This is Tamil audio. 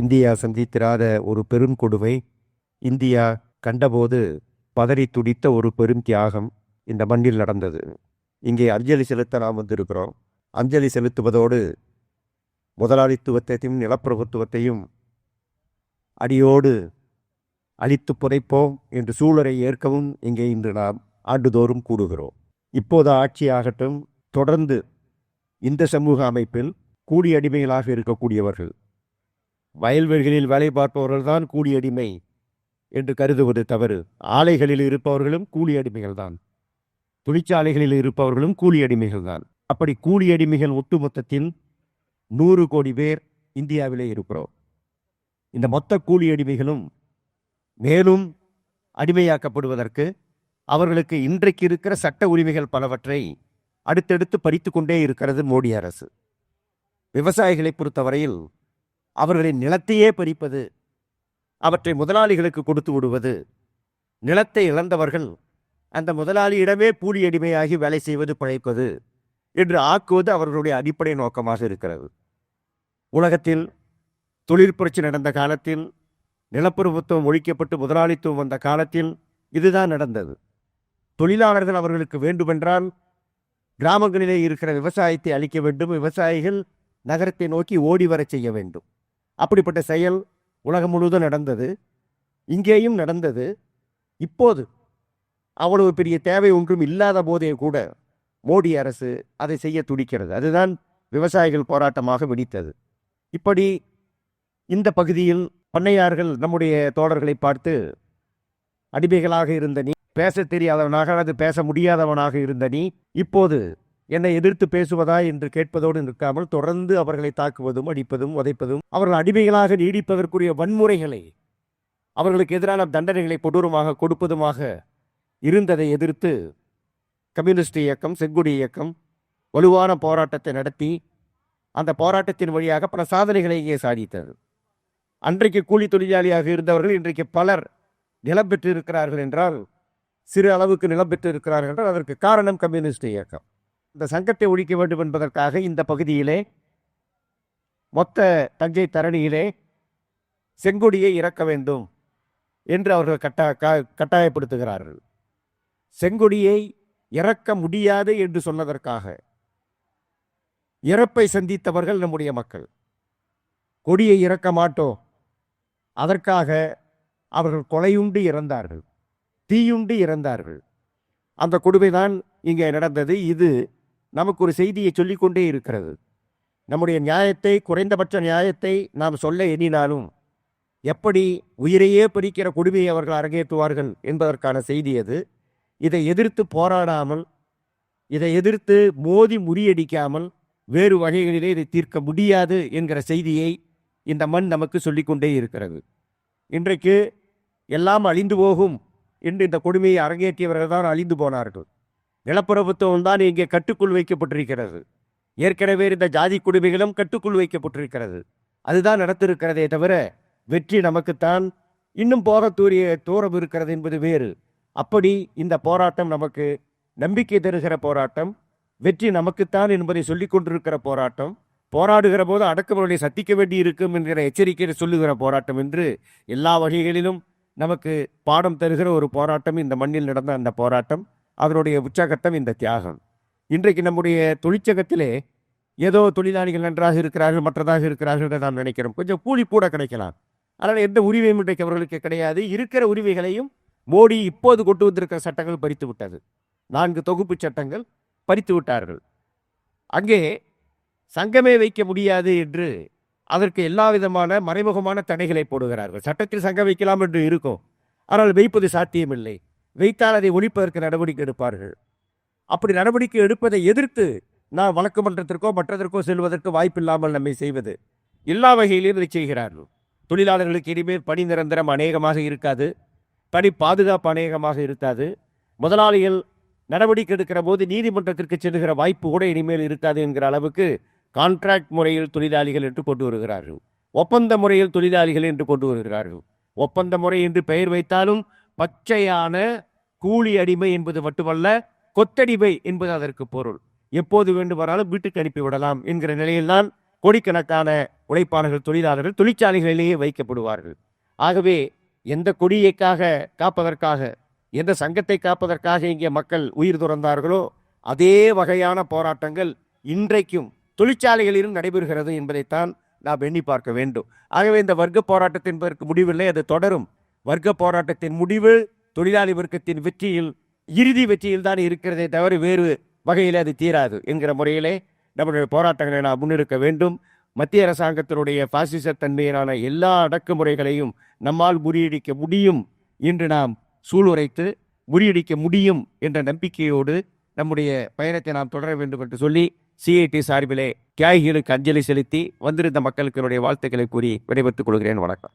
இந்தியா சந்தித்திராத ஒரு பெருங்கொடுமை, இந்தியா கண்டபோது பதறி துடித்த ஒரு பெரும் தியாகம் இந்த மண்ணில் நடந்தது. இங்கே அஞ்சலி செலுத்த நாம் வந்திருக்கிறோம். அஞ்சலி செலுத்துவதோடு முதலாளித்துவத்தையும் நிலப்பிரபுத்துவத்தையும் அடியோடு அழித்து புதைப்போம் என்று சூழலை ஏற்கவும் இங்கே இன்று நாம் ஆண்டுதோறும் கூடுகிறோம். இப்போது ஆட்சியாகட்டும், தொடர்ந்து இந்த சமூக அமைப்பில் கூலி அடிமைகளாக இருக்கக்கூடியவர்கள், வயல்வெளிகளில் வேலை பார்ப்பவர்கள்தான் கூலி அடிமை என்று கருதுவது தவறு. ஆலைகளில் இருப்பவர்களும் கூலி அடிமைகள்தான், தொழிற்சாலைகளில் இருப்பவர்களும் கூலி அடிமைகள்தான். அப்படி கூலி அடிமைகள் ஒட்டுமொத்தத்தில் 100 கோடி பேர் இந்தியாவிலே இருக்கிறோம். இந்த மொத்த கூலி அடிமைகளும் மேலும் அடிமையாக்கப்படுவதற்கு அவர்களுக்கு இன்றைக்கு இருக்கிற சட்ட உரிமைகள் பலவற்றை அடுத்தடுத்து பறித்து கொண்டே இருக்கிறது மோடி அரசு. விவசாயிகளை பொறுத்தவரையில் அவர்களின் நிலத்தையே பறிப்பது, அவற்றை முதலாளிகளுக்கு கொடுத்து விடுவது, நிலத்தை இழந்தவர்கள் அந்த முதலாளியிடமே கூலி அடிமையாகி வேலை செய்வது, பிழைப்பது என்று ஆக்குவது அவர்களுடைய அடிப்படை நோக்கமாக இருக்கிறது. உலகத்தில் தொழிற்புரட்சி நடந்த காலத்தில், நிலப்பிரபுத்துவம் ஒழிக்கப்பட்டு முதலாளித்துவம் வந்த காலத்தில் இதுதான் நடந்தது. தொழிலாளர்கள் அவர்களுக்கு வேண்டுமென்றால் கிராமங்களிலே இருக்கிற விவசாயத்தை அழிக்க வேண்டும், விவசாயிகள் நகரத்தை நோக்கி ஓடி வர செய்ய வேண்டும். அப்படிப்பட்ட செயல் உலகம் முழுவதும் நடந்தது, இங்கேயும் நடந்தது. இப்போது அவ்வளவு பெரிய தேவை ஒன்றும் இல்லாத போதே கூட மோடி அரசு அதை செய்ய துடிக்கிறது. அதுதான் விவசாயிகள் போராட்டமாக வெடித்தது. இப்படி இந்த பகுதியில் பண்ணையார்கள் நம்முடைய தோழர்களை பார்த்து, அடிமைகளாக இருந்த நீ, பேச தெரியாதவனாக அல்லது பேச முடியாதவனாக இருந்த நீ, இப்போது என்னை எதிர்த்து பேசுவதா என்று கேட்பதோடு நிற்காமல் தொடர்ந்து அவர்களை தாக்குவதும் அடிப்பதும் உதைப்பதும், அவர்கள் அடிமைகளாக நீடிப்பதற்குரிய வன்முறைகளை, அவர்களுக்கு எதிரான தண்டனைகளை கொடூரமாக கொடுப்பதுமாக இருந்ததை எதிர்த்து கம்யூனிஸ்ட் இயக்கம், செங்கொடி இயக்கம் வலுவான போராட்டத்தை நடத்தி அந்த போராட்டத்தின் வழியாக பல சாதனைகளை இங்கே சாதித்தது. அன்றைக்கு கூலி தொழிலாளியாக இருந்தவர்கள் இன்றைக்கு பலர் நிலம் பெற்றிருக்கிறார்கள் என்றால், சிறு அளவுக்கு நிலம் பெற்றிருக்கிறார்கள் என்றால் அதற்கு காரணம் கம்யூனிஸ்ட் இயக்கம். இந்த சங்கத்தை ஒழிக்க வேண்டும் என்பதற்காக இந்த பகுதியிலே, மொத்த தஞ்சை தரணியிலே செங்கொடியை இறக்க வேண்டும் என்று அவர்கள் கட்டாயப்படுத்துகிறார்கள். செங்கொடியை இறக்க முடியாது என்று சொன்னதற்காக இறப்பை சந்தித்தவர்கள் நம்முடைய மக்கள். கொடியை இறக்க மாட்டோம், அதற்காக அவர்கள் கொலையுண்டு இறந்தார்கள், தீயுண்டு இறந்தார்கள். அந்த கொடுமைதான் இங்கே நடந்தது. இது நமக்கு ஒரு செய்தியை சொல்லிக்கொண்டே இருக்கிறது. நம்முடைய நியாயத்தை, குறைந்தபட்ச நியாயத்தை நாம் சொல்ல எண்ணினாலும் எப்படி உயிரையே பறிக்கிற கொடுமையை அவர்கள் அரங்கேற்றுவார்கள் என்பதற்கான செய்தி அது. இதை எதிர்த்து போராடாமல், இதை எதிர்த்து மோதி முறியடிக்காமல் வேறு வகைகளிலே இதை தீர்க்க முடியாது என்கிற செய்தியை இந்த மண் நமக்கு சொல்லிக்கொண்டே இருக்கிறது. இன்றைக்கு எல்லாம் அழிந்து போகும் என்று இந்த கொடுமையை அரங்கேற்றியவர்கள் தான் அழிந்து போனார்கள். நிலப்பிரபுத்துவம் தான் இங்கே கட்டுக்குள் வைக்கப்பட்டிருக்கிறது. ஏற்கனவே இந்த ஜாதி கொடுமைகளும் கட்டுக்குள் வைக்கப்பட்டிருக்கிறது. அதுதான் நடத்திருக்கிறதே தவிர வெற்றி நமக்குத்தான் இன்னும் போக தூரம் இருக்கிறது என்பது வேறு. அப்படி இந்த போராட்டம் நமக்கு நம்பிக்கை தருகிற போராட்டம், வெற்றி நமக்குத்தான் என்பதை சொல்லிக் கொண்டிருக்கிற போராட்டம், போராடுகிற போது அடக்குமுறையை சத்திக்க வேண்டி இருக்கும் என்கிற எச்சரிக்கையை சொல்லுகிற போராட்டம் என்று எல்லா வகைகளிலும் நமக்கு பாடம் தருகிற ஒரு போராட்டம் இந்த மண்ணில் நடந்த அந்த போராட்டம். அதனுடைய உச்சகட்டம் இந்த தியாகம். இன்றைக்கு நம்முடைய தொழிற்சங்கத்திலே ஏதோ தொழிலாளிகள் நன்றாக இருக்கிறார்கள், மற்றதாக இருக்கிறார்கள் என்று நாம் நினைக்கிறோம். கொஞ்சம் கூலி கூட கிடைக்கலாம், ஆனால் எந்த உரிமையும் இன்றைக்கு அவர்களுக்கு கிடையாது. இருக்கிற உரிமைகளையும் மோடி இப்போது கொண்டு வந்திருக்கிற சட்டங்கள் பறித்து விட்டது. 4 தொகுப்பு சட்டங்கள் பறித்து விட்டார்கள். அங்கே சங்கமே வைக்க முடியாது என்று அதற்கு எல்லா விதமான மறைமுகமான தடைகளை போடுகிறார்கள். சட்டத்தில் சங்கம் வைக்கலாம் என்று இருக்கும், ஆனால் வைப்பது சாத்தியமில்லை. வைத்தால் அதை ஒழிப்பதற்கு நடவடிக்கை எடுப்பார்கள். அப்படி நடவடிக்கை எடுப்பதை எதிர்த்து நான் வழக்கு மன்றத்திற்கோ மற்றதற்கோ செல்வதற்கு வாய்ப்பில்லாமல் நம்மை செய்வது, எல்லா வகையிலும் இதை செய்கிறார்கள். தொழிலாளர்களுக்கு இனிமேல் பணி நிரந்தரம் அநேகமாக இருக்காது, பணி பாதுகாப்பு அநேகமாக இருக்காது. முதலாளிகள் நடவடிக்கை எடுக்கிற போது நீதிமன்றத்திற்கு செல்லுகிற வாய்ப்பு கூட இனிமேல் இருக்காது என்கிற அளவுக்கு கான்ட்ராக்ட் முறையில் தொழிலாளிகள் என்று கொண்டு வருகிறார்கள், ஒப்பந்த முறையில் தொழிலாளிகள் என்று கொண்டு வருகிறார்கள். ஒப்பந்த முறை என்று பெயர் வைத்தாலும் பச்சையான கூலி அடிமை என்பது மட்டுமல்ல, கொத்தடிமை என்பது அதற்கு பொருள். எப்போது வேண்டுமானாலும் வீட்டுக்கு அனுப்பிவிடலாம் என்கிற நிலையில்தான் கோடிக்கணக்கான உழைப்பாளர்கள், தொழிலாளர்கள் தொழிற்சாலைகளிலேயே வைக்கப்படுவார்கள். ஆகவே எந்த கொடியைக்காக காப்பதற்காக, எந்த சங்கத்தை காப்பதற்காக இங்கே மக்கள் உயிர் துறந்தார்களோ அதே வகையான போராட்டங்கள் இன்றைக்கும் தொழிற்சாலைகளிலும் நடைபெறுகிறது என்பதைத்தான் நாம் எண்ணி பார்க்க வேண்டும். ஆகவே இந்த வர்க்க போராட்டத்தின் முடிவில்லை, அது தொடரும். வர்க்க போராட்டத்தின் முடிவு தொழிலாளி வர்க்கத்தின் வெற்றியில், இறுதி வெற்றியில் தான் இருக்கிறதே தவிர வேறு வகையில் அது தீராது என்கிற முறையிலே நம்முடைய போராட்டங்களை நாம் முன்னெடுக்க வேண்டும். மத்திய அரசாங்கத்தினுடைய பாசிச தன்மையிலான எல்லா அடக்குமுறைகளையும் நம்மால் முறியடிக்க முடியும் என்று நாம் சூளுரைத்து முறியடிக்க முடியும் என்ற நம்பிக்கையோடு நம்முடைய பயணத்தை நாம் தொடர வேண்டும் என்று சொல்லி சிஐடி சார்பிலே தியாகிகளுக்கு அஞ்சலி செலுத்தி வந்திருந்த மக்களுக்கு என்னுடைய வாழ்த்துக்களை கூறி விடைபெற்றுக் கொள்கிறேன். வணக்கம்.